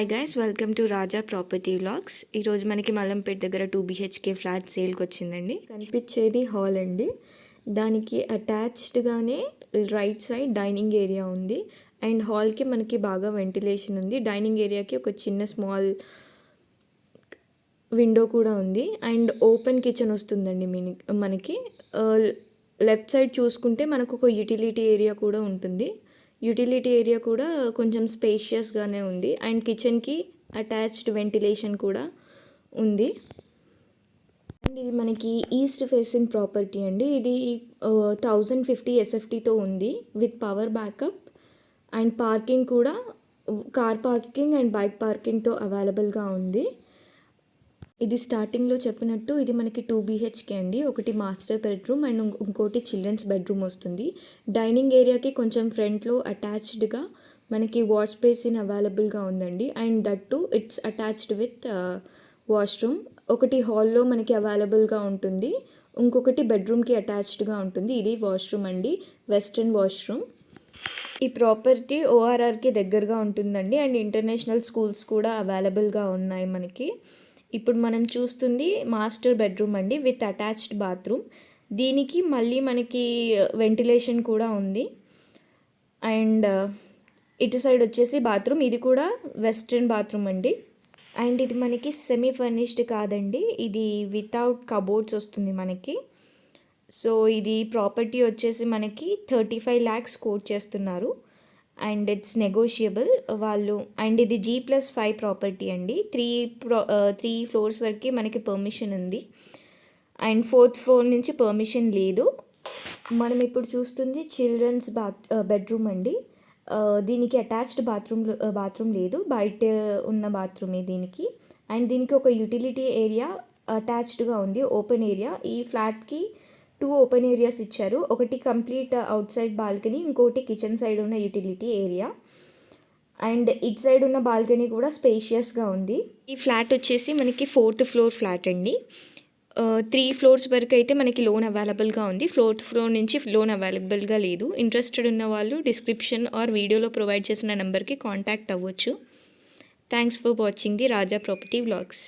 Hi guys, welcome to Raja property vlogs. ఈరోజు మనకి మల్లంపేట దగ్గర 2 BHK ఫ్లాట్ సేల్కి వచ్చిందండి. కనిపించేది హాల్ అండి. దానికి అటాచ్డ్గానే రైట్ సైడ్ డైనింగ్ ఏరియా ఉంది అండ్ హాల్కి మనకి బాగా వెంటిలేషన్ ఉంది. డైనింగ్ ఏరియాకి ఒక చిన్న స్మాల్ విండో కూడా ఉంది అండ్ ఓపెన్ కిచెన్ వస్తుందండి. మనకి లెఫ్ట్ సైడ్ చూసుకుంటే మనకు ఒక యూటిలిటీ ఏరియా కూడా ఉంటుంది. యూటిలిటీ ఏరియా కూడా కొంచెం స్పేషియస్గానే ఉంది అండ్ కిచెన్కి అటాచ్డ్ వెంటిలేషన్ కూడా ఉంది. అండ్ ఇది మనకి ఈస్ట్ ఫేసింగ్ ప్రాపర్టీ అండి. ఇది 1050 SFTతో ఉంది with power backup and parking కూడా కార్ పార్కింగ్ అండ్ బైక్ పార్కింగ్తో అవైలబుల్గా ఉంది. ఇది స్టార్టింగ్లో చెప్పినట్టు ఇది మనకి 2 BHK అండి. ఒకటి మాస్టర్ బెడ్రూమ్ అండ్ ఇంకోటి చిల్డ్రన్స్ బెడ్రూమ్ వస్తుంది. డైనింగ్ ఏరియాకి కొంచెం ఫ్రంట్లో అటాచ్డ్గా మనకి వాష్ బేసిన్ అవైలబుల్గా ఉందండి and that to it's attached with washroom. ఒకటి హాల్లో మనకి అవైలబుల్గా ఉంటుంది, ఇంకొకటి బెడ్రూమ్కి అటాచ్డ్గా ఉంటుంది. ఇది వాష్రూమ్ అండి, వెస్ట్రన్ వాష్రూమ్. ఈ ప్రాపర్టీ ORRకి దగ్గరగా ఉంటుందండి అండ్ ఇంటర్నేషనల్ స్కూల్స్ కూడా అవైలబుల్గా ఉన్నాయి మనకి. ఇప్పుడు మనం చూస్తుంది మాస్టర్ బెడ్రూమ్ అండి విత్ అటాచ్డ్ బాత్రూమ్. దీనికి మళ్ళీ మనకి వెంటిలేషన్ కూడా ఉంది అండ్ ఇటు సైడ్ వచ్చేసి బాత్రూమ్. ఇది కూడా వెస్ట్రన్ బాత్రూమ్ అండి అండ్ ఇది మనకి సెమీ ఫర్నిష్డ్ కాదండి, ఇది వితౌట్ కబోర్డ్స్ వస్తుంది మనకి. సో ఇది ప్రాపర్టీ వచ్చేసి మనకి 35 lakhs కోట్ చేస్తున్నారు అండ్ ఇట్స్ నెగోషియబుల్ వాళ్ళు. అండ్ ఇది G+5 ప్రాపర్టీ అండి. 3 floors వరకు మనకి పర్మిషన్ ఉంది అండ్ 4th floor నుంచి పర్మిషన్ లేదు. మనం ఇప్పుడు చూస్తుంది చిల్డ్రన్స్ బెడ్రూమ్ అండి. దీనికి అటాచ్డ్ బాత్రూమ్ లేదు, బయట ఉన్న బాత్రూమే దీనికి. అండ్ దీనికి ఒక యూటిలిటీ ఏరియా అటాచ్డ్గా ఉంది, ఓపెన్ ఏరియా. ఈ ఫ్లాట్కి 2 ఓపెన్ ఏరియాస్ ఇచ్చారు. ఒకటి కంప్లీట్ అవుట్ సైడ్ బాల్కనీ, ఇంకోటి కిచెన్ సైడ్ ఉన్న utility area. And it side ఉన్న బాల్కనీ కూడా స్పేషియస్గా ఉంది. ఈ ఫ్లాట్ వచ్చేసి మనకి 4th floor ఫ్లాట్ అండి. 3 floors వరకు అయితే మనకి లోన్ అవైలబుల్గా ఉంది. 4th floor నుంచి లోన్ అవైలబుల్గా లేదు. ఇంట్రెస్టెడ్ ఉన్న వాళ్ళు డిస్క్రిప్షన్ ఆర్ వీడియోలో ప్రొవైడ్ చేసిన నెంబర్కి కాంటాక్ట్ అవ్వచ్చు. Thanks for watching the Raja property vlogs.